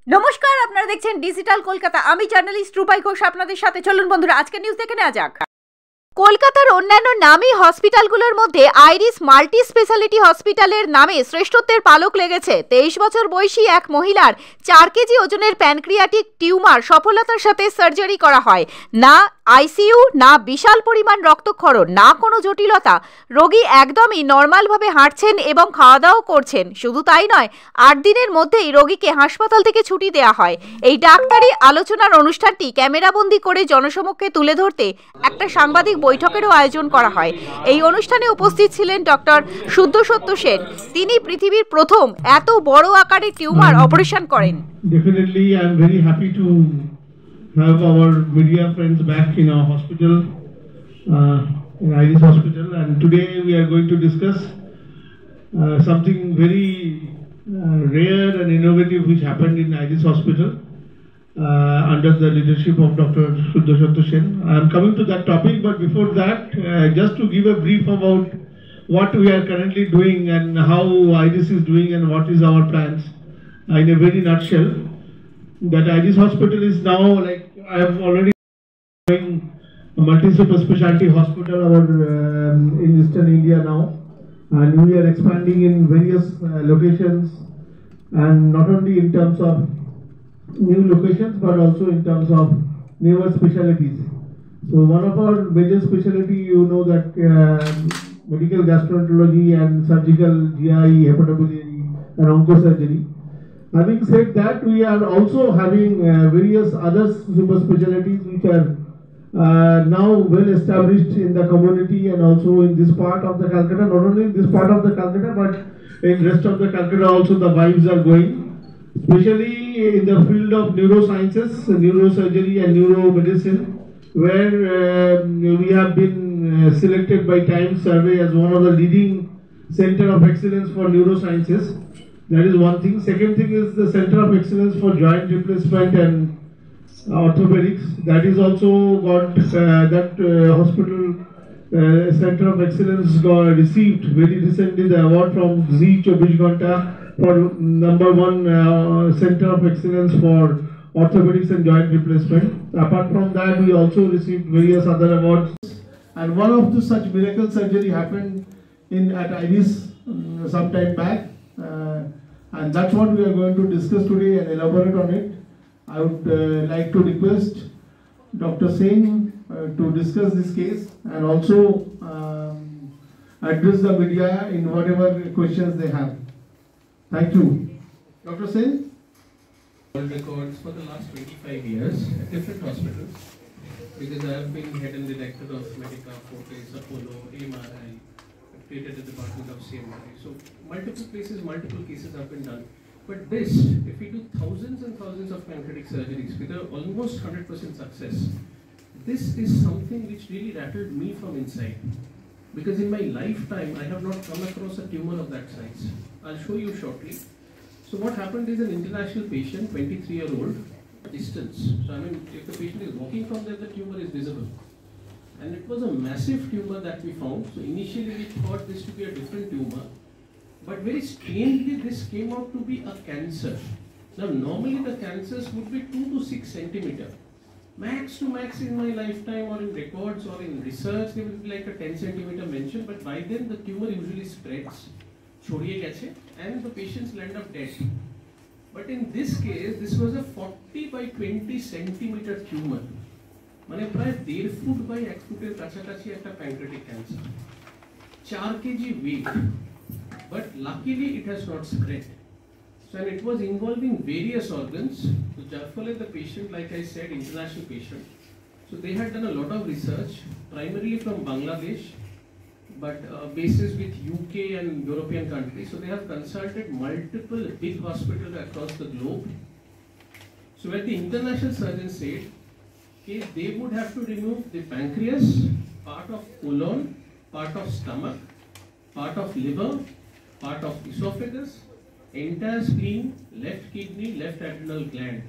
নমস্কার, আপনারা দেখছেন ডিজিটাল কলকাতা। আমি জার্নালিস্ট রূপাই ঘোষ আপনাদের সাথে। চলুন বন্ধুরা, আজকের নিউজ দেখে নেওয়া যাক। কলকাতার অন্যান্য নামী হসপিটালগুলোর মধ্যে আইরিস মাল্টি স্পেশালিটি হসপিটালের নামে শ্রেষ্ঠত্বের পালক লেগেছে। 23 বছর বয়সী এক মহিলার 4 কেজি ওজনের প্যানক্রিয়াটিক টিউমার সফলতার সাথে সার্জারি করা হয়। না আইসিইউ, না বিশাল পরিমাণ রক্তক্ষরণ, না কোনো জটিলতা। রোগী একদমই নর্মালভাবে হাঁটছেন এবং খাওয়া দাওয়া করছেন। শুধু তাই নয়, 8 দিনের মধ্যেই রোগীকে হাসপাতাল থেকে ছুটি দেওয়া হয়। এই ডাক্তারি আলোচনার অনুষ্ঠানটি ক্যামেরাবন্দি করে জনসমক্ষে তুলে ধরতে একটা সাংবাদিক বৈঠকেরও আয়োজন করা হয়। এই অনুষ্ঠানে উপস্থিত ছিলেন ডক্টর শুদ্ধসত্য সেন। তিনি পৃথিবীর প্রথম এত বড় আকারের টিউমার অপারেশন করেন। Definitely, I am very happy to have our media friends back in our hospital, in IRIS Hospital, and today we are going to discuss something very rare and innovative which happened in IRIS Hospital under the leadership of Dr. Shuddhasatya Sen. I am coming to that topic, but before that, just to give a brief about what we are currently doing and how IRIS is doing and what is our plans in a very nutshell. That IRIS Hospital is now, like I have already doing a multi-super specialty hospital in Eastern India now, and we are expanding in various locations, and not only in terms of new locations but also in terms of newer specialties. So one of our major specialty, you know, that medical gastroenterology and surgical GI, hepatobiliary and oncosurgery. Having said that, we are also having various other super specialties which are now well established in the community and also in this part of the Calcutta. Not only in this part of the Calcutta, but in rest of the Calcutta also the vibes are going, especially in the field of neurosciences, neurosurgery and neuromedicine, where we have been selected by Times Survey as one of the leading center of excellence for neurosciences. That is one thing. Second thing is the Center of Excellence for Joint Replacement and Orthopedics. That is also got hospital Center of Excellence received very recently the award from Zee 24 Ghanta for #1 Center of Excellence for Orthopedics and Joint Replacement. Apart from that, we also received various other awards. And one of the such miracle surgery happened at IRIS some time back. And that's what we are going to discuss today and elaborate on it. I would like to request Dr. Sen to discuss this case and also address the media in whatever questions they have. Thank you. Dr. Sen? World records for the last 25 years at different hospitals, because I have been head and director of Medica, Fortis, Apollo, MRI, created the department of CMRI. So multiple places, multiple cases have been done. But this, if we do thousands and thousands of pancreatic surgeries with almost 100% success, this is something which really rattled me from inside. Because in my lifetime, I have not come across a tumor of that size. I'll show you shortly. So what happened is an international patient, 23-year-old, distance. So I mean, if the patient is walking from there, the tumor is visible. And it was a massive tumor that we found. So initially we thought this to be a different tumor. But very strangely, this came out to be a cancer. Now normally the cancers would be 2 to 6 centimeter. Max to max in my lifetime or in records or in research, they will be like a 10 centimeter mention. But by then the tumor usually spreads, and the patients land up dead. But in this case, this was a 40 by 20 centimeter tumor. মানে প্রায় 1.5 foot by 1 ফুটের কাছাকাছি একটা pancreatic cancer, 4 KG weight, but luckily it has not spread. So and it was involving various organs. So যার ফলে the patient, like I said, international patient. So they had done a lot of research, primarily from Bangladesh, but bases with UK and European countries. So they have consulted multiple big hospitals across the globe. So when the international surgeons said, okay, they would have to remove the pancreas, part of colon, part of stomach, part of liver, part of esophagus, entire spleen, left kidney, left adrenal gland.